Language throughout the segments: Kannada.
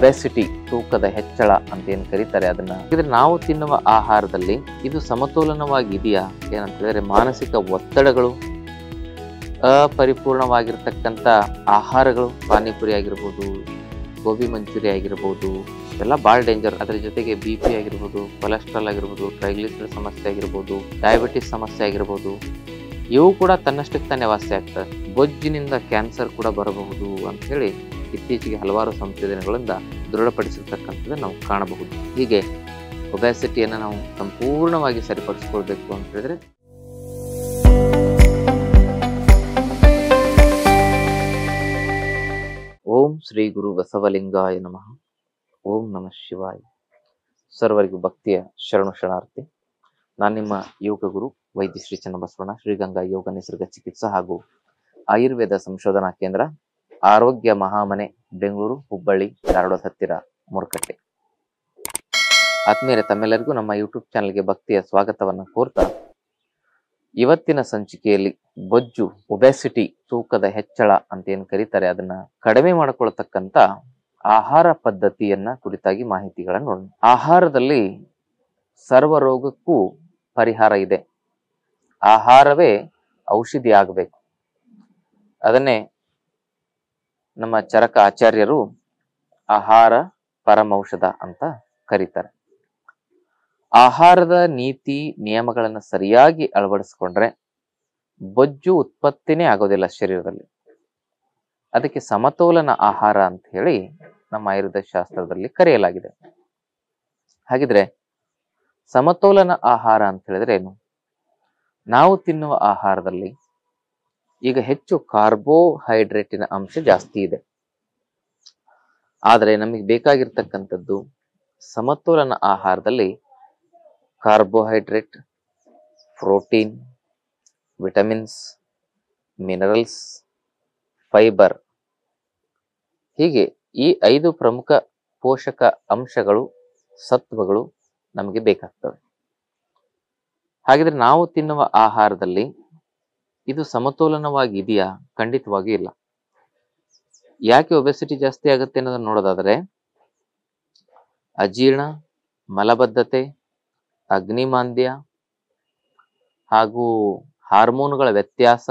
ಒಬೆಸಿಟಿ ತೂಕದ ಹೆಚ್ಚಳ ಅಂತ ಏನ್ ಕರೀತಾರೆ ಅದನ್ನ ನಾವು ತಿನ್ನುವ ಆಹಾರದಲ್ಲಿ ಇದು ಸಮತೋಲನವಾಗಿದೆಯಾ ಏನಂತ ಹೇಳಿದ್ರೆ ಮಾನಸಿಕ ಒತ್ತಡಗಳು, ಅಪರಿಪೂರ್ಣವಾಗಿರ್ತಕ್ಕಂಥ ಆಹಾರಗಳು, ಪಾನಿಪುರಿ ಆಗಿರ್ಬೋದು, ಗೋಬಿ ಮಂಚೂರಿ ಆಗಿರ್ಬೋದು, ಇವೆಲ್ಲ ಭಾಳ ಡೇಂಜರ್. ಅದ್ರ ಜೊತೆಗೆ BP ಆಗಿರ್ಬೋದು, ಕೊಲೆಸ್ಟ್ರಾಲ್ ಆಗಿರ್ಬೋದು, ಟ್ರೈಗ್ಲಿಸರೈಡ್ ಸಮಸ್ಯೆ ಆಗಿರ್ಬೋದು, ಡಯಾಬಿಟಿಸ್ ಸಮಸ್ಯೆ ಆಗಿರ್ಬೋದು, ಇವು ಕೂಡ ತನ್ನಷ್ಟಕ್ಕೆ ತಾನೇ ವಾಸಿ ಆಗ್ತವೆ. ಬೊಜ್ಜಿನಿಂದ ಕ್ಯಾನ್ಸರ್ ಕೂಡ ಬರಬಹುದು ಅಂತ ಹೇಳಿ ಇತ್ತೀಚೆಗೆ ಹಲವಾರು ಸಂಶೋಧನೆಗಳಿಂದ ದೃಢಪಡಿಸಿರ್ತಕ್ಕಂಥದ್ದು ನಾವು ಕಾಣಬಹುದು. ಹೀಗೆ ಒಬೆಸಿಟಿಯನ್ನು ನಾವು ಸಂಪೂರ್ಣವಾಗಿ ಸರಿಪಡಿಸ್ಕೊಳ್ಬೇಕು ಅಂತ ಹೇಳಿದ್ರೆ ಓಂ ಶ್ರೀ ಗುರು ಬಸವಲಿಂಗಾಯ ನಮಃ. ಓಂ ನಮಃ ಶಿವಾಯ. ಸರ್ವರಿಗೂ ಭಕ್ತಿಯ ಶರಣಾರ್ಥಿ. ನಾನು ನಿಮ್ಮ ಯೋಗ ಗುರು ವೈದ್ಯ ಶ್ರೀ ಚನ್ನಬಸವಣ್ಣ, ಶ್ರೀಗಂಗಾ ಯೋಗ ನಿಸರ್ಗ ಚಿಕಿತ್ಸಾ ಹಾಗೂ ಆಯುರ್ವೇದ ಸಂಶೋಧನಾ ಕೇಂದ್ರ, ಆರೋಗ್ಯ ಮಹಾಮನೆ, ಬೆಂಗಳೂರು, ಹುಬ್ಬಳ್ಳಿ, ಧಾರವಾಡ ಹತ್ತಿರ, ಮೂರ್ಕಟ್ಟೆ. ಆತ್ಮೀಯರೇ, ತಮ್ಮೆಲ್ಲರಿಗೂ ನಮ್ಮ ಯೂಟ್ಯೂಬ್ ಚಾನಲ್ಗೆ ಭಕ್ತಿಯ ಸ್ವಾಗತವನ್ನು ಕೋರ್ತಾ, ಇವತ್ತಿನ ಸಂಚಿಕೆಯಲ್ಲಿ ಬೊಜ್ಜು, ಒಬೆಸಿಟಿ, ತೂಕದ ಹೆಚ್ಚಳ ಅಂತ ಏನ್ ಕರೀತಾರೆ ಅದನ್ನ ಕಡಿಮೆ ಮಾಡಿಕೊಳ್ತಕ್ಕಂತ ಆಹಾರ ಪದ್ಧತಿಯನ್ನ ಕುರಿತಾಗಿ ಮಾಹಿತಿಗಳನ್ನು ನೋಡೋಣ. ಆಹಾರದಲ್ಲಿ ಸರ್ವ ರೋಗಕ್ಕೂ ಪರಿಹಾರ ಇದೆ. ಆಹಾರವೇ ಔಷಧಿ ಆಗಬೇಕು. ಅದನ್ನೇ ನಮ್ಮ ಚರಕ ಆಚಾರ್ಯರು ಆಹಾರ ಪರಮೌಷಧ ಅಂತ ಕರೀತಾರೆ. ಆಹಾರದ ನೀತಿ ನಿಯಮಗಳನ್ನು ಸರಿಯಾಗಿ ಅಳವಡಿಸ್ಕೊಂಡ್ರೆ ಬೊಜ್ಜು ಉತ್ಪತ್ತಿನೇ ಆಗೋದಿಲ್ಲ ಶರೀರದಲ್ಲಿ. ಅದಕ್ಕೆ ಸಮತೋಲನ ಆಹಾರ ಅಂತ ಹೇಳಿ ನಮ್ಮ ಆಯುರ್ವೇದ ಶಾಸ್ತ್ರದಲ್ಲಿ ಕರೆಯಲಾಗಿದೆ. ಹಾಗಿದ್ರೆ ಸಮತೋಲನ ಆಹಾರ ಅಂತ ಹೇಳಿದ್ರೆ ಏನು? ನಾವು ತಿನ್ನುವ ಆಹಾರದಲ್ಲಿ ಈಗ ಹೆಚ್ಚು ಕಾರ್ಬೋಹೈಡ್ರೇಟಿನ ಅಂಶ ಜಾಸ್ತಿ ಇದೆ. ಆದರೆ ನಮಗೆ ಬೇಕಾಗಿರ್ತಕ್ಕಂಥದ್ದು ಸಮತೋಲನ ಆಹಾರದಲ್ಲಿ carbohydrate, protein, vitamins, minerals, fibre, ಹೀಗೆ ಈ 5 ಪ್ರಮುಖ ಪೋಷಕ ಅಂಶಗಳು, ಸತ್ವಗಳು ನಮಗೆ ಬೇಕಾಗ್ತವೆ. ಹಾಗಿದ್ರೆ ನಾವು ತಿನ್ನುವ ಆಹಾರದಲ್ಲಿ ಇದು ಸಮತೋಲನವಾಗಿದೆಯಾ? ಖಂಡಿತವಾಗಿ ಇಲ್ಲ. ಯಾಕೆ ಒಬೆಸಿಟಿ ಜಾಸ್ತಿ ಆಗುತ್ತೆ ಅನ್ನೋದನ್ನ ನೋಡೋದಾದ್ರೆ, ಅಜೀರ್ಣ, ಮಲಬದ್ಧತೆ, ಅಗ್ನಿಮಾಂದ್ಯ ಹಾಗೂ ಹಾರ್ಮೋನುಗಳ ವ್ಯತ್ಯಾಸ,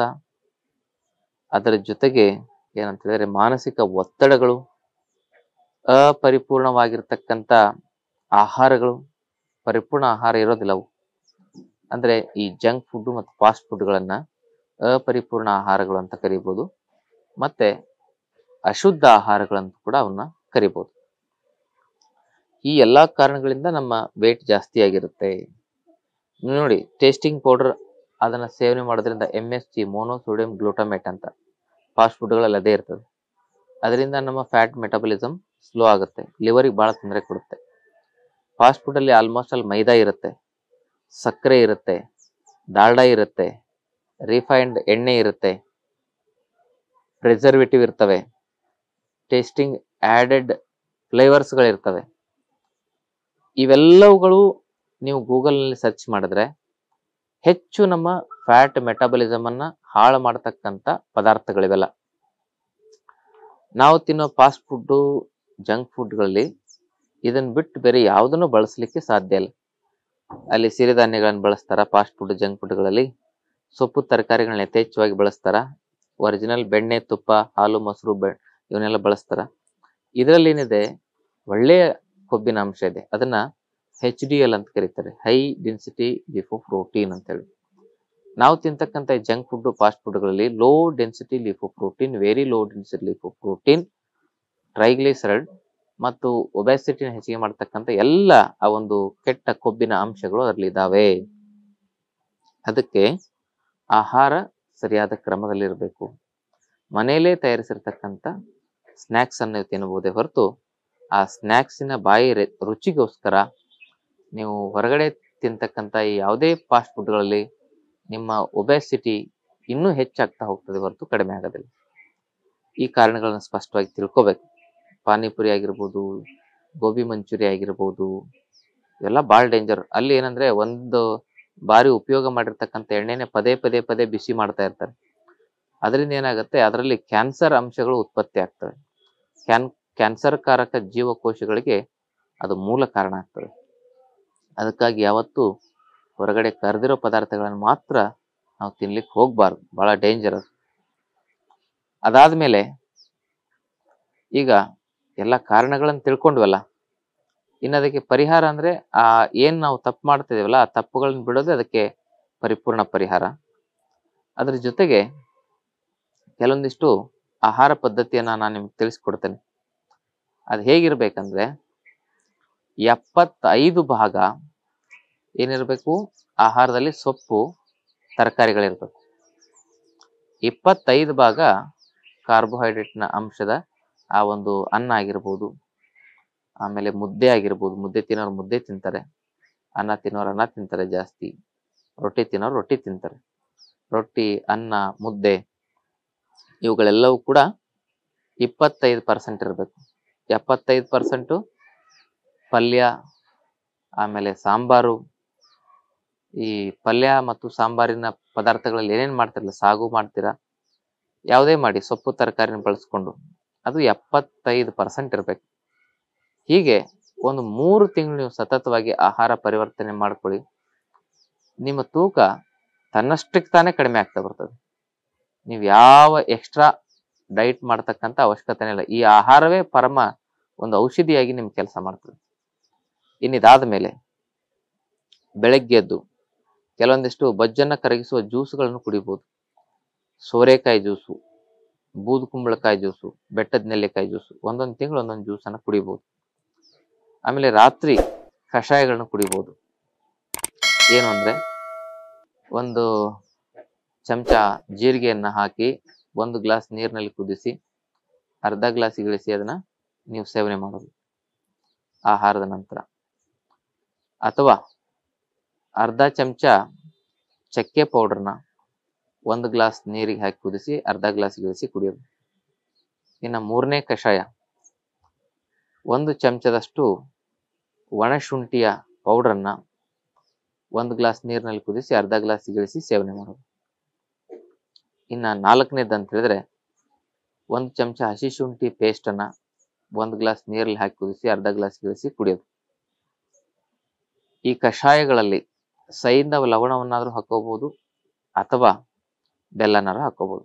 ಅದರ ಜೊತೆಗೆ ಏನಂತ ಹೇಳಿದ್ರೆ ಮಾನಸಿಕ ಒತ್ತಡಗಳು, ಅಪರಿಪೂರ್ಣವಾಗಿರ್ತಕ್ಕಂಥ ಆಹಾರಗಳು, ಪರಿಪೂರ್ಣ ಆಹಾರ ಇರೋದಿಲ್ಲ ಅವು. ಅಂದ್ರೆ ಈ ಜಂಕ್ ಫುಡ್ ಮತ್ತು ಫಾಸ್ಟ್ ಫುಡ್ಗಳನ್ನ ಅಪರಿಪೂರ್ಣ ಆಹಾರಗಳು ಅಂತ ಕರಿಬಹುದು. ಮತ್ತೆ ಅಶುದ್ಧ ಆಹಾರಗಳಂತ ಕೂಡ ಅವನ್ನ ಕರಿಬಹುದು. ಈ ಎಲ್ಲಾ ಕಾರಣಗಳಿಂದ ನಮ್ಮ ವೇಟ್ ಜಾಸ್ತಿ ಆಗಿರುತ್ತೆ. ನೋಡಿ, ಟೇಸ್ಟಿಂಗ್ ಪೌಡರ್ ಅದನ್ನ ಸೇವನೆ ಮಾಡೋದ್ರಿಂದ MSG, ಮೋನೋಸೋಡಿಯಂ ಗ್ಲೂಟಮೇಟ್ ಅಂತ ಫಾಸ್ಟ್ ಫುಡ್ಗಳಲ್ಲಿ ಅದೇ ಇರ್ತದೆ. ಅದರಿಂದ ನಮ್ಮ ಫ್ಯಾಟ್ ಮೆಟಬಲಿಸಮ್ ಸ್ಲೋ ಆಗುತ್ತೆ, ಲಿವರಿಗೆ ಬಹಳ ತೊಂದರೆ ಕೊಡುತ್ತೆ. ಫಾಸ್ಟ್ ಫುಡ್ ಅಲ್ಲಿ ಆಲ್ಮೋಸ್ಟ್ ಅಲ್ಲಿ ಮೈದಾ ಇರುತ್ತೆ, ಸಕ್ಕರೆ ಇರುತ್ತೆ, ಡಾಲ್ಡಾ ಇರುತ್ತೆ, ರಿಫೈನ್ಡ್ ಎಣ್ಣೆ ಇರುತ್ತೆ, ಪ್ರಿಸರ್ವೇಟಿವ್ ಇರ್ತವೆ, ಟೇಸ್ಟಿಂಗ್ ಆಡೆಡ್ ಫ್ಲೇವರ್ಸ್ಗಳಿರ್ತವೆ. ಇವೆಲ್ಲವುಗಳು ನೀವು ಗೂಗಲ್ನಲ್ಲಿ ಸರ್ಚ್ ಮಾಡಿದ್ರೆ ಹೆಚ್ಚು ನಮ್ಮ ಫ್ಯಾಟ್ ಮೆಟಬಲಿಸಮ್ ಅನ್ನ ಹಾಳು ಮಾಡತಕ್ಕಂಥ ಪದಾರ್ಥಗಳಿವೆಲ್ಲ. ನಾವು ತಿನ್ನೋ ಫಾಸ್ಟ್ ಫುಡ್, ಜಂಕ್ ಫುಡ್ಗಳಲ್ಲಿ ಇದನ್ನ ಬಿಟ್ಟು ಬೇರೆ ಯಾವುದನ್ನು ಬಳಸಲಿಕ್ಕೆ ಸಾಧ್ಯ ಇಲ್ಲ. ಅಲ್ಲಿ ಸಿರಿಧಾನ್ಯಗಳನ್ನು ಬಳಸ್ತಾರ ಫಾಸ್ಟ್ ಫುಡ್, ಜಂಕ್ ಫುಡ್ಗಳಲ್ಲಿ ಸೊಪ್ಪು ತರಕಾರಿಗಳನ್ನ ಯಥೇಚ್ಛವಾಗಿ ಬಳಸ್ತಾರ. ಒರಿಜಿನಲ್ ಬೆಣ್ಣೆ, ತುಪ್ಪ, ಹಾಲು, ಮೊಸರು, ಇವನ್ನೆಲ್ಲ ಬಳಸ್ತಾರ. ಇದರಲ್ಲಿ ಏನಿದೆ, ಒಳ್ಳೆಯ ಕೊಬ್ಬಿನ ಅಂಶ ಇದೆ. ಅದನ್ನ HDL ಅಂತ ಕರೀತಾರೆ, ಹೈ ಡೆನ್ಸಿಟಿ ಲಿಪೋಪ್ರೋಟೀನ್ ಅಂತ ಹೇಳಿ. ನಾವು ತಿಂತಕ್ಕಂಥ ಜಂಕ್ ಫುಡ್, ಫಾಸ್ಟ್ ಫುಡ್ಗಳಲ್ಲಿ low density lipoprotein, very low density lipoprotein, triglyceride ಮತ್ತು ಒಬೆಸಿಟಿನ ಹೆಚ್ಚಿಗೆ ಮಾಡ್ತಕ್ಕಂಥ ಎಲ್ಲ ಆ ಒಂದು ಕೆಟ್ಟ ಕೊಬ್ಬಿನ ಅಂಶಗಳು ಅದರಲ್ಲಿ ಇದಾವೆ. ಅದಕ್ಕೆ ಆಹಾರ ಸರಿಯಾದ ಕ್ರಮದಲ್ಲಿರಬೇಕು. ಮನೆಯಲ್ಲೇ ತಯಾರಿಸಿರ್ತಕ್ಕಂಥ ಸ್ನ್ಯಾಕ್ಸ್ ಅನ್ನು ತಿನ್ನಬಹುದೇ ಹೊರತು ಆ ಸ್ನ್ಯಾಕ್ಸಿನ ಬಾಯಿ ರುಚಿಗೋಸ್ಕರ ನೀವು ಹೊರಗಡೆ ತಿಂತಕ್ಕಂಥ ಯಾವುದೇ ಫಾಸ್ಟ್ ಫುಡ್ಗಳಲ್ಲಿ ನಿಮ್ಮ ಒಬೆಸಿಟಿ ಇನ್ನೂ ಹೆಚ್ಚಾಗ್ತಾ ಹೋಗ್ತದೆ ಹೊರತು ಕಡಿಮೆ ಆಗೋದಿಲ್ಲ. ಈ ಕಾರಣಗಳನ್ನು ಸ್ಪಷ್ಟವಾಗಿ ತಿಳ್ಕೋಬೇಕು. ಪಾನಿಪುರಿ ಆಗಿರ್ಬೋದು, ಗೋಬಿ ಮಂಚೂರಿ ಆಗಿರ್ಬೋದು, ಇವೆಲ್ಲ ಭಾಳ ಡೇಂಜರ್. ಅಲ್ಲಿ ಏನಂದ್ರೆ ಒಂದು ಬಾರಿ ಉಪಯೋಗ ಮಾಡಿರ್ತಕ್ಕಂಥ ಎಣ್ಣೆನೆ ಪದೇ ಪದೇ ಪದೇ ಬಿಸಿ ಮಾಡ್ತಾ ಇರ್ತಾರೆ. ಅದರಿಂದ ಏನಾಗುತ್ತೆ, ಅದರಲ್ಲಿ ಕ್ಯಾನ್ಸರ್ ಅಂಶಗಳು ಉತ್ಪತ್ತಿ ಆಗ್ತವೆ. ಕ್ಯಾನ್ಸರ್ ಕಾರಕ ಜೀವಕೋಶಗಳಿಗೆ ಅದು ಮೂಲ ಕಾರಣ ಆಗ್ತದೆ. ಅದಕ್ಕಾಗಿ ಯಾವತ್ತೂ ಹೊರಗಡೆ ಕರೆದಿರೋ ಪದಾರ್ಥಗಳನ್ನು ಮಾತ್ರ ನಾವು ತಿನ್ಲಿಕ್ಕೆ ಹೋಗ್ಬಾರ್ದು, ಬಹಳ ಡೇಂಜರ್ ಅದು. ಅದಾದ್ಮೇಲೆ ಈಗ ಎಲ್ಲ ಕಾರಣಗಳನ್ನು ತಿಳ್ಕೊಂಡ್ವಲ್ಲ, ಇನ್ನು ಅದಕ್ಕೆ ಪರಿಹಾರ ಅಂದ್ರೆ ಏನ್ ನಾವು ತಪ್ಪು ಮಾಡ್ತಿದೀವಲ್ಲ ಆ ತಪ್ಪುಗಳನ್ನ ಬಿಡೋದು ಅದಕ್ಕೆ ಪರಿಪೂರ್ಣ ಪರಿಹಾರ. ಅದ್ರ ಜೊತೆಗೆ ಕೆಲವೊಂದಿಷ್ಟು ಆಹಾರ ಪದ್ಧತಿಯನ್ನ ನಾನು ನಿಮ್ಗೆ ತಿಳಿಸ್ಕೊಡ್ತೇನೆ. ಅದು ಹೇಗಿರ್ಬೇಕಂದ್ರೆ 75 ಭಾಗ ಏನಿರ್ಬೇಕು, ಆಹಾರದಲ್ಲಿ ಸೊಪ್ಪು ತರಕಾರಿಗಳಿರ್ಬೇಕು. 25 ಭಾಗ ಕಾರ್ಬೋಹೈಡ್ರೇಟ್ನ ಅಂಶದ ಆ ಒಂದು ಅನ್ನ ಆಗಿರ್ಬೋದು, ಆಮೇಲೆ ಮುದ್ದೆ ಆಗಿರ್ಬೋದು, ಮುದ್ದೆ ತಿನ್ನೋರು ಮುದ್ದೆ ತಿಂತಾರೆ, ಅನ್ನ ತಿನ್ನೋರು ಅನ್ನ ತಿಂತಾರೆ ಜಾಸ್ತಿ, ರೊಟ್ಟಿ ತಿನ್ನೋರು ರೊಟ್ಟಿ ತಿಂತಾರೆ. ರೊಟ್ಟಿ, ಅನ್ನ, ಮುದ್ದೆ ಇವುಗಳೆಲ್ಲವೂ ಕೂಡ 25% ಇರಬೇಕು. 75% ಪಲ್ಯ, ಆಮೇಲೆ ಸಾಂಬಾರು. ಈ ಪಲ್ಯ ಮತ್ತು ಸಾಂಬಾರಿನ ಪದಾರ್ಥಗಳಲ್ಲಿ ಏನೇನ್ ಮಾಡ್ತಿರಲ್ಲ, ಸಾಗು ಮಾಡ್ತೀರಾ, ಯಾವುದೇ ಮಾಡಿ ಸೊಪ್ಪು ತರಕಾರಿನ ಬಳಸ್ಕೊಂಡು ಅದು 75% ಇರ್ಬೇಕು. ಹೀಗೆ ಒಂದು 3 ತಿಂಗಳು ನೀವು ಸತತವಾಗಿ ಆಹಾರ ಪರಿವರ್ತನೆ ಮಾಡ್ಕೊಳ್ಳಿ, ನಿಮ್ಮ ತೂಕ ತನ್ನಷ್ಟಕ್ಕೆ ತಾನೇ ಕಡಿಮೆ ಆಗ್ತಾ ಬರ್ತದೆ. ನೀವು ಯಾವ ಎಕ್ಸ್ಟ್ರಾ ಡೈಟ್ ಮಾಡ್ತಕ್ಕಂಥ ಅವಶ್ಯಕತೆ ಇಲ್ಲ. ಈ ಆಹಾರವೇ ಪರಮ ಒಂದು ಔಷಧಿಯಾಗಿ ನಿಮ್ಗೆ ಕೆಲಸ ಮಾಡ್ತದೆ. ಇನ್ನಿದಾದ ಮೇಲೆ ಬೆಳಗ್ಗೆ ಎದ್ದು ಕೆಲವೊಂದಿಷ್ಟು ಬೊಜ್ಜನ್ನ ಕರಗಿಸುವ ಜ್ಯೂಸ್ಗಳನ್ನು ಕುಡಿಬಹುದು. ಸೋರೆಕಾಯಿ ಜ್ಯೂಸು, ಬೂದು ಕುಂಬಳಕಾಯಿ ಜ್ಯೂಸು, ಬೆಟ್ಟದ ನೆಲ್ಲಿಕಾಯಿ ಜ್ಯೂಸು, ಒಂದೊಂದು ತಿಂಗಳು ಒಂದೊಂದು ಜ್ಯೂಸನ್ನು ಕುಡಿಬಹುದು. ಆಮೇಲೆ ರಾತ್ರಿ ಕಷಾಯಗಳನ್ನು ಕುಡಿಬಹುದು. ಏನು ಅಂದ್ರೆ, ಒಂದು ಚಮಚ ಜೀರಿಗೆಯನ್ನ ಹಾಕಿ 1 ಗ್ಲಾಸ್ ನೀರಿನಲ್ಲಿ ಕುದಿಸಿ ಅರ್ಧ ಗ್ಲಾಸ್ ಇಳಿಸಿ ಅದನ್ನ ನೀವು ಸೇವನೆ ಮಾಡೋದು ಆಹಾರದ ನಂತರ. ಅಥವಾ ಅರ್ಧ ಚಮಚ ಚಕ್ಕೆ ಪೌಡರ್ನ 1 ಗ್ಲಾಸ್ ನೀರಿಗೆ ಹಾಕಿ ಕುದಿಸಿ ಅರ್ಧ ಗ್ಲಾಸ್ ಇಳಿಸಿ ಕುಡಿಯೋದು. ಇನ್ನು 3ನೇ ಕಷಾಯ, 1 ಚಮಚದಷ್ಟು ಒಣಶುಂಠಿಯ ಪೌಡರ್ನ 1 ಗ್ಲಾಸ್ ನೀರಿನಲ್ಲಿ ಕುದಿಸಿ ಅರ್ಧ ಗ್ಲಾಸ್ ಇಳಿಸಿ ಸೇವನೆ ಮಾಡೋದು. ಇನ್ನು 4ನೇದು ಅಂತ ಹೇಳಿದ್ರೆ, 1 ಚಮಚ ಹಸಿ ಶುಂಠಿ ಪೇಸ್ಟ್ ಅನ್ನ 1 ಗ್ಲಾಸ್ ನೀರಲ್ಲಿ ಹಾಕಿ ಕುದಿಸಿ ಅರ್ಧ ಗ್ಲಾಸ್ ಇಳಿಸಿ ಕುಡಿಯೋದು. ಈ ಕಷಾಯಗಳಲ್ಲಿ ಸೈಂಧವ ಲವಣವನ್ನಾದ್ರೂ ಹಾಕೋಬಹುದು ಅಥವಾ ಬೆಲ್ಲನಾರು ಹಾಕೋಬಹುದು.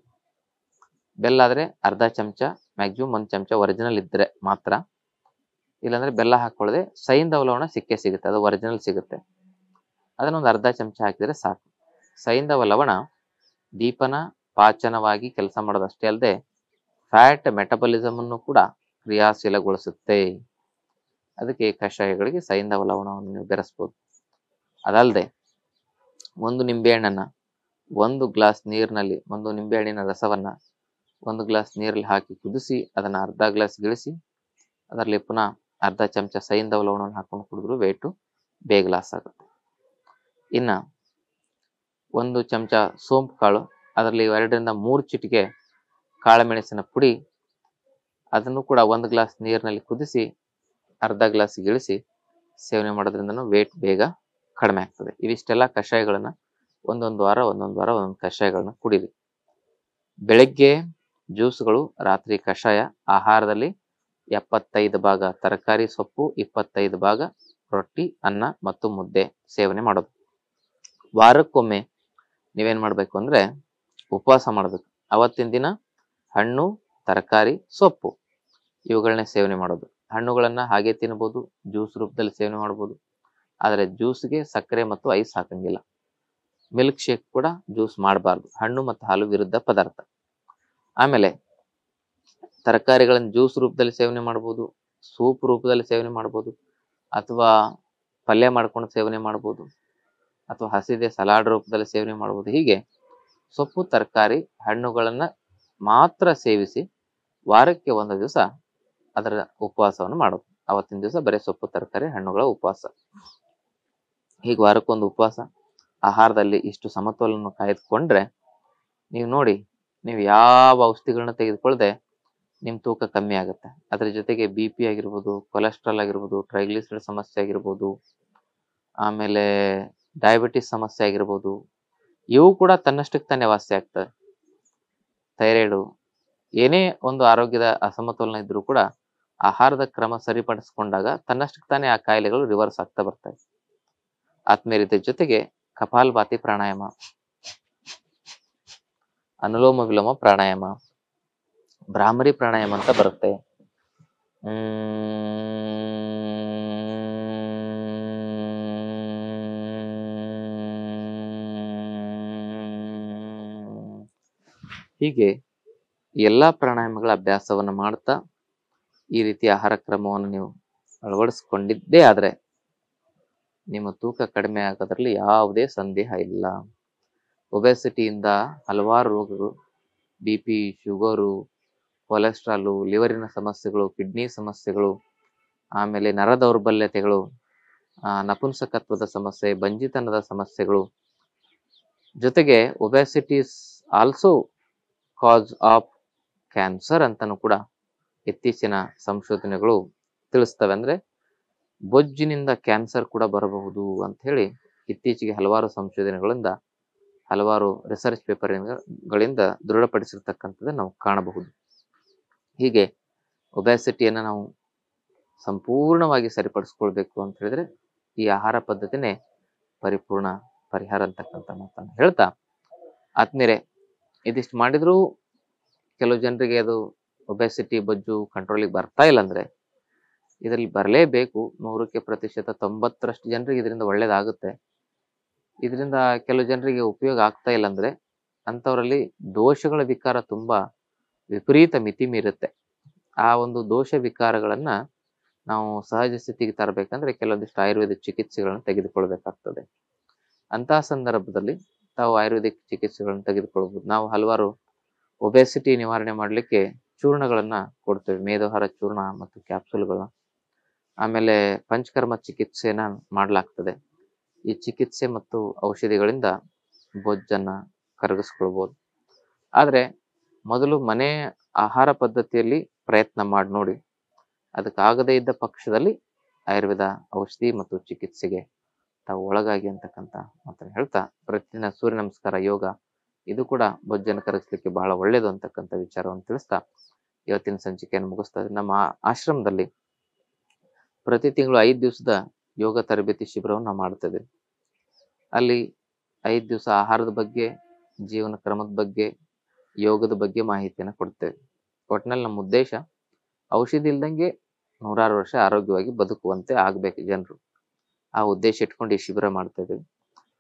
ಬೆಲ್ಲ ಆದ್ರೆ ಅರ್ಧ ಚಮಚ, ಮ್ಯಾಕ್ಸಿಮಮ್ 1 ಚಮಚ ಒರಿಜಿನಲ್ ಇದ್ರೆ ಮಾತ್ರ. ಇಲ್ಲಾಂದ್ರೆ ಬೆಲ್ಲ ಹಾಕೊಳ್ಳದೆ ಸೈಂಧವ ಲವಣ ಸಿಕ್ಕೇ ಸಿಗುತ್ತೆ, ಅದು ಒರಿಜಿನಲ್ ಸಿಗುತ್ತೆ. ಅದನ್ನೊಂದು ಅರ್ಧ ಚಮಚ ಹಾಕಿದ್ರೆ ಸಾಕು. ಸೈಂಧವ ಲವಣ ದೀಪನ ಪಾಚನವಾಗಿ ಕೆಲಸ ಮಾಡೋದಷ್ಟೇ ಅಲ್ಲದೆ ಫ್ಯಾಟ್ ಮೆಟಬಲಿಸಮ್ ಅನ್ನು ಕೂಡ ಕ್ರಿಯಾಶೀಲಗೊಳಿಸುತ್ತೆ. ಅದಕ್ಕೆ ಕಷಾಯಗಳಿಗೆ ಸೈಂಧವ ಲವಣವನ್ನು ನೀವು ಬೆರೆಸ್ಬೋದು. ಅದಲ್ಲದೆ 1 ನಿಂಬೆಹಣ್ಣನ್ನ 1 ಗ್ಲಾಸ್ ನೀರಿನಲ್ಲಿ, 1 ನಿಂಬೆಹಣ್ಣಿನ ರಸವನ್ನ 1 ಗ್ಲಾಸ್ ನೀರಲ್ಲಿ ಹಾಕಿ ಕುದಿಸಿ ಅದನ್ನ ಅರ್ಧ ಗ್ಲಾಸ್ ಇಳಿಸಿ ಅದರಲ್ಲಿ ಪುನಃ ಅರ್ಧ ಚಮಚ ಸೈಂಧವ ಲವಣವನ್ನು ಹಾಕೊಂಡು ಕುಡಿದ್ರು ವೇಟು ಬೇಗ ಲಾಸ್ ಆಗುತ್ತೆ. ಇನ್ನ 1 ಚಮಚ ಸೋಂಪು ಕಾಳು, ಅದರಲ್ಲಿ 2 ರಿಂದ 3 ಚಿಟಿಕೆ ಕಾಳುಮೆಣಸಿನ ಪುಡಿ, ಅದನ್ನು ಕೂಡ 1 ಗ್ಲಾಸ್ ನೀರಿನಲ್ಲಿ ಕುದಿಸಿ ಅರ್ಧ ಗ್ಲಾಸ್ ಇಳಿಸಿ ಸೇವನೆ ಮಾಡೋದ್ರಿಂದನೂ ವೇಟ್ ಬೇಗ ಕಡಿಮೆ ಆಗ್ತದೆ. ಇವಿಷ್ಟೆಲ್ಲ ಕಷಾಯಗಳನ್ನ ಒಂದೊಂದು ವಾರ ಒಂದೊಂದು ಕಷಾಯಗಳನ್ನ ಕುಡೀರಿ. ಬೆಳಗ್ಗೆ ಜ್ಯೂಸ್ಗಳು, ರಾತ್ರಿ ಕಷಾಯ, ಆಹಾರದಲ್ಲಿ 75 ಭಾಗ ತರಕಾರಿ ಸೊಪ್ಪು, 25 ಭಾಗ ರೊಟ್ಟಿ, ಅನ್ನ ಮತ್ತು ಮುದ್ದೆ ಸೇವನೆ ಮಾಡೋದು. ವಾರಕ್ಕೊಮ್ಮೆ ನೀವೇನ್ ಮಾಡ್ಬೇಕು ಅಂದ್ರೆ ಉಪವಾಸ ಮಾಡ್ಬೇಕು. ಅವತ್ತಿನ ದಿನ ಹಣ್ಣು, ತರಕಾರಿ, ಸೊಪ್ಪು ಇವುಗಳನ್ನೇ ಸೇವನೆ ಮಾಡೋದು. ಹಣ್ಣುಗಳನ್ನ ಹಾಗೆ ತಿನ್ಬೋದು, ಜ್ಯೂಸ್ ರೂಪದಲ್ಲಿ ಸೇವನೆ ಮಾಡ್ಬೋದು. ಆದರೆ ಜ್ಯೂಸ್ಗೆ ಸಕ್ಕರೆ ಮತ್ತು ಐಸ್ ಹಾಕಂಗಿಲ್ಲ. ಮಿಲ್ಕ್ ಶೇಕ್ ಕೂಡ ಜ್ಯೂಸ್ ಮಾಡಬಾರ್ದು, ಹಣ್ಣು ಮತ್ತು ಹಾಲು ವಿರುದ್ಧ ಪದಾರ್ಥ. ಆಮೇಲೆ ತರಕಾರಿಗಳನ್ನು ಜ್ಯೂಸ್ ರೂಪದಲ್ಲಿ ಸೇವನೆ ಮಾಡ್ಬೋದು, ಸೂಪ್ ರೂಪದಲ್ಲಿ ಸೇವನೆ ಮಾಡ್ಬೋದು, ಅಥವಾ ಪಲ್ಯ ಮಾಡ್ಕೊಂಡು ಸೇವನೆ ಮಾಡ್ಬೋದು, ಅಥವಾ ಹಸಿದೆ ಸಲಾಡ್ ರೂಪದಲ್ಲಿ ಸೇವನೆ ಮಾಡ್ಬೋದು. ಹೀಗೆ ಸೊಪ್ಪು, ತರಕಾರಿ, ಹಣ್ಣುಗಳನ್ನ ಮಾತ್ರ ಸೇವಿಸಿ ವಾರಕ್ಕೆ 1 ದಿವಸ ಅದರ ಉಪವಾಸವನ್ನು ಮಾಡೋದು. ಅವತ್ತಿನ ದಿವಸ ಬರೀ ಸೊಪ್ಪು, ತರಕಾರಿ, ಹಣ್ಣುಗಳ ಉಪವಾಸ. ಹೀಗೆ ವಾರಕ್ಕೊಂದು ಉಪವಾಸ, ಆಹಾರದಲ್ಲಿ ಇಷ್ಟು ಸಮತೋಲನ ಕಾಯ್ದುಕೊಂಡ್ರೆ ನೀವು ನೋಡಿ, ನೀವು ಯಾವ ಔಷಧಿಗಳನ್ನ ತೆಗೆದುಕೊಳ್ಳದೆ ನಿಮ್ಮ ತೂಕ ಕಮ್ಮಿ ಆಗುತ್ತೆ. ಅದ್ರ ಜೊತೆಗೆ BP ಆಗಿರ್ಬೋದು, ಕೊಲೆಸ್ಟ್ರಾಲ್ ಆಗಿರ್ಬೋದು, ಟ್ರೈಗ್ಲಿಸರೈಡ್ ಸಮಸ್ಯೆ ಆಗಿರ್ಬೋದು, ಆಮೇಲೆ ಡಯಾಬಿಟಿಸ್ ಸಮಸ್ಯೆ ಆಗಿರ್ಬೋದು, ಇವು ಕೂಡ ತನ್ನಷ್ಟಕ್ಕೆ ತಾನೇ ವಾಸಿ ಆಗ್ತದೆ. ಥೈರಾಯ್ಡು, ಏನೇ ಒಂದು ಆರೋಗ್ಯದ ಅಸಮತೋಲನ ಇದ್ರೂ ಕೂಡ ಆಹಾರದ ಕ್ರಮ ಸರಿಪಡಿಸ್ಕೊಂಡಾಗ ತನ್ನಷ್ಟಕ್ಕೆ ತಾನೇ ಆ ಕಾಯಿಲೆಗಳು ರಿವರ್ಸ್ ಆಗ್ತಾ ಬರ್ತವೆ. ಆತ್ಮೀಯರ ಜೊತೆಗೆ ಕಪಾಲಭಾತಿ ಪ್ರಾಣಾಯಾಮ, ಅನುಲೋಮ ವಿಲೋಮ ಪ್ರಾಣಾಯಾಮ, ಭ್ರಾಮರಿ ಪ್ರಾಣಾಯಾಮ ಅಂತ ಬರುತ್ತೆ. ಹೀಗೆ ಎಲ್ಲಾ ಪ್ರಾಣಾಯಾಮಗಳ ಅಭ್ಯಾಸವನ್ನು ಮಾಡ್ತಾ ಈ ರೀತಿಯ ಆಹಾರ ಕ್ರಮವನ್ನು ನೀವು ಅಳವಡಿಸ್ಕೊಂಡಿದ್ದೇ ಆದ್ರೆ ನಿಮ್ಮ ತೂಕ ಕಡಿಮೆ ಆಗೋದ್ರಲ್ಲಿ ಯಾವುದೇ ಸಂದೇಹ ಇಲ್ಲ. ಒಬೆಸಿಟಿಯಿಂದ ಹಲವಾರು ರೋಗಗಳು, BP, ಶುಗರು, ಕೊಲೆಸ್ಟ್ರಾಲು, ಲಿವರಿನ ಸಮಸ್ಯೆಗಳು, ಕಿಡ್ನಿ ಸಮಸ್ಯೆಗಳು, ಆಮೇಲೆ ನರ ದೌರ್ಬಲ್ಯತೆಗಳು, ನಪುಂಸಕತ್ವದ ಸಮಸ್ಯೆ, ಬಂಜಿತನದ ಸಮಸ್ಯೆಗಳು, ಜೊತೆಗೆ obesity also cos of cancer ಅಂತಾನು ಕೂಡ ಇತ್ತೀಚಿನ ಸಂಶೋಧನೆಗಳು ತಿಳಿಸ್ತವೆ. ಅಂದ್ರೆ ಬೊಜ್ಜಿನಿಂದ ಕ್ಯಾನ್ಸರ್ ಕೂಡ ಬರಬಹುದು ಅಂತ ಹೇಳಿ ಇತ್ತೀಚೆಗೆ ಹಲವಾರು ಸಂಶೋಧನೆಗಳಿಂದ, ಹಲವಾರು ರಿಸರ್ಚ್ ಪೇಪರ್ಗಳಿಂದ ದೃಢಪಡಿಸಿರ್ತಕ್ಕಂಥದ್ದು ನಾವು ಕಾಣಬಹುದು. ಹೀಗೆ ಒಬೆಸಿಟಿಯನ್ನು ನಾವು ಸಂಪೂರ್ಣವಾಗಿ ಸರಿಪಡಿಸ್ಕೊಳ್ಬೇಕು ಅಂತ ಹೇಳಿದ್ರೆ ಈ ಆಹಾರ ಪದ್ಧತಿನೇ ಪರಿಪೂರ್ಣ ಪರಿಹಾರ ಅಂತಕ್ಕಂಥ ಮಾತನ್ನು ಹೇಳ್ತಾ, ಆದ್ಮೇಲೆ ಇದಿಷ್ಟು ಮಾಡಿದ್ರೂ ಕೆಲವು ಜನರಿಗೆ ಅದು ಒಬೆಸಿಟಿ ಬೊಜ್ಜು ಕಂಟ್ರೋಲಿಗೆ ಬರ್ತಾ ಇಲ್ಲ ಅಂದ್ರೆ ಇದರಲ್ಲಿ ಬರಲೇಬೇಕು. 100% ಜನರಿಗೆ ಇದರಿಂದ ಒಳ್ಳೇದಾಗುತ್ತೆ. ಇದರಿಂದ ಕೆಲವು ಜನರಿಗೆ ಉಪಯೋಗ ಆಗ್ತಾ ಇಲ್ಲ ಅಂದ್ರೆ ಅಂಥವರಲ್ಲಿ ದೋಷಗಳ ವಿಕಾರ ತುಂಬಾ ವಿಪರೀತ ಮಿತಿ ಮೀರುತ್ತೆ. ಆ ಒಂದು ದೋಷ ವಿಕಾರಗಳನ್ನ ನಾವು ಸಹಜ ಸ್ಥಿತಿಗೆ ತರಬೇಕಂದ್ರೆ ಕೆಲವೊಂದಿಷ್ಟು ಆಯುರ್ವೇದಿಕ್ ಚಿಕಿತ್ಸೆಗಳನ್ನು ತೆಗೆದುಕೊಳ್ಬೇಕಾಗ್ತದೆ. ಅಂತಹ ಸಂದರ್ಭದಲ್ಲಿ ತಾವು ಆಯುರ್ವೇದಿಕ್ ಚಿಕಿತ್ಸೆಗಳನ್ನು ತೆಗೆದುಕೊಳ್ಬಹುದು. ನಾವು ಹಲವಾರು ಒಬೆಸಿಟಿ ನಿವಾರಣೆ ಮಾಡಲಿಕ್ಕೆ ಚೂರ್ಣಗಳನ್ನ ಕೊಡ್ತೇವೆ, ಮೇದೋಹಾರ ಚೂರ್ಣ ಮತ್ತು ಕ್ಯಾಪ್ಸೂಲ್ಗಳನ್ನ. ಆಮೇಲೆ ಪಂಚಕರ್ಮ ಚಿಕಿತ್ಸೆನ ಮಾಡಲಾಗ್ತದೆ. ಈ ಚಿಕಿತ್ಸೆ ಮತ್ತು ಔಷಧಿಗಳಿಂದ ಬೊಜ್ಜನ್ನ ಕರಗಿಸ್ಕೊಳ್ಬಹುದು. ಆದ್ರೆ ಮೊದಲು ಮನೆ ಆಹಾರ ಪದ್ಧತಿಯಲ್ಲಿ ಪ್ರಯತ್ನ ಮಾಡಿ ನೋಡಿ. ಅದಕ್ಕಾಗದೇ ಇದ್ದ ಪಕ್ಷದಲ್ಲಿ ಆಯುರ್ವೇದ ಔಷಧಿ ಮತ್ತು ಚಿಕಿತ್ಸೆಗೆ ತಾವು ಒಳಗಾಗಿ ಅಂತಕ್ಕಂಥ ಮಾತನ್ನು ಹೇಳ್ತಾ, ಪ್ರತಿದಿನ ಸೂರ್ಯ ನಮಸ್ಕಾರ, ಯೋಗ ಇದು ಕೂಡ ಬೊಜ್ಜನ್ನು ಕರಗಿಸ್ಲಿಕ್ಕೆ ಬಹಳ ಒಳ್ಳೇದು ಅಂತಕ್ಕಂಥ ವಿಚಾರವನ್ನು ತಿಳಿಸ್ತಾ ಇವತ್ತಿನ ಸಂಚಿಕೆಯನ್ನು ಮುಗಿಸ್ತಾ ಇದ್ದೀನಿ. ನಮ್ಮ ಆಶ್ರಮದಲ್ಲಿ ಪ್ರತಿ ತಿಂಗಳು 5 ದಿವಸದ ಯೋಗ ತರಬೇತಿ ಶಿಬಿರವನ್ನು ನಾವು ಮಾಡ್ತೇವೆ. ಅಲ್ಲಿ 5 ದಿವಸ ಆಹಾರದ ಬಗ್ಗೆ, ಜೀವನ ಕ್ರಮದ ಬಗ್ಗೆ, ಯೋಗದ ಬಗ್ಗೆ ಮಾಹಿತಿಯನ್ನು ಕೊಡ್ತೇವೆ. ಒಟ್ಟಿನಲ್ಲಿ ನಮ್ಮ ಉದ್ದೇಶ ಔಷಧಿ ಇಲ್ದಂಗೆ 100 ವರ್ಷ ಆರೋಗ್ಯವಾಗಿ ಬದುಕುವಂತೆ ಆಗ್ಬೇಕು ಜನರು. ಆ ಉದ್ದೇಶ ಇಟ್ಕೊಂಡು ಈ ಶಿಬಿರ ಮಾಡ್ತಾ ಇದ್ದೀವಿ.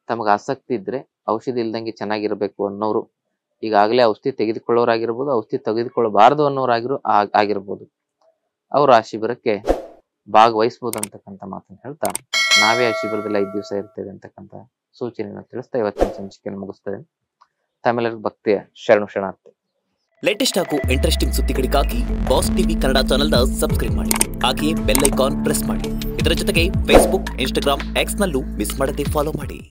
ತಮಗೆ ಆಸಕ್ತಿ ಇದ್ರೆ ಔಷಧಿ ಇಲ್ದಂಗೆ ಚೆನ್ನಾಗಿರ್ಬೇಕು ಅನ್ನೋರು, ಈಗಾಗಲೇ ಔಷಧಿ ತೆಗೆದುಕೊಳ್ಳೋರಾಗಿರ್ಬೋದು, ಔಷಧಿ ತೆಗೆದುಕೊಳ್ಳಬಾರದು ಆಗಿರ್ಬೋದು, ಅವರು ಆ ಶಿಬಿರಕ್ಕೆ ಭಾಗವಹಿಸ್ಬೋದು ಅಂತಕ್ಕಂಥ ಮಾತನ್ನು ಹೇಳ್ತಾ, ನಾವೇ ಆ ಶಿಬಿರದಲ್ಲಿ 5 ದಿವಸ ಇರ್ತೇವೆ ಅಂತಕ್ಕಂಥ ಸೂಚನೆಯನ್ನು ತಿಳಿಸ್ತಾ ಇವತ್ತಿನ ಸಂಚಿಕೆಯನ್ನು ಮುಗಿಸ್ತೇವೆ. ತಮ್ಮೆಲ್ಲರಿಗೂ ಭಕ್ತಿಯ ಶರಣಾರ್ಥಿ. ಲೇಟೆಸ್ಟ್ ಹಾಗೂ ಇಂಟ್ರೆಸ್ಟಿಂಗ್ ಸುದ್ದಿಗಳಿಗಾಗಿ ಬಾಸ್ ಟಿವಿ ಕನ್ನಡ ಚಾನೆಲ್ನ ಸಬ್ಸ್ಕ್ರೈಬ್ ಮಾಡಿ. ಹಾಗೆಯೇ ಬೆಲ್ ಐಕಾನ್ ಪ್ರೆಸ್ ಮಾಡಿ. ಇದರ ಜೊತೆಗೆ ಫೇಸ್ಬುಕ್, ಇನ್ಸ್ಟಾಗ್ರಾಮ್, ಎಕ್ಸ್ ನಲ್ಲೂ ಮಿಸ್ ಮಾಡದೆ ಫಾಲೋ ಮಾಡಿ.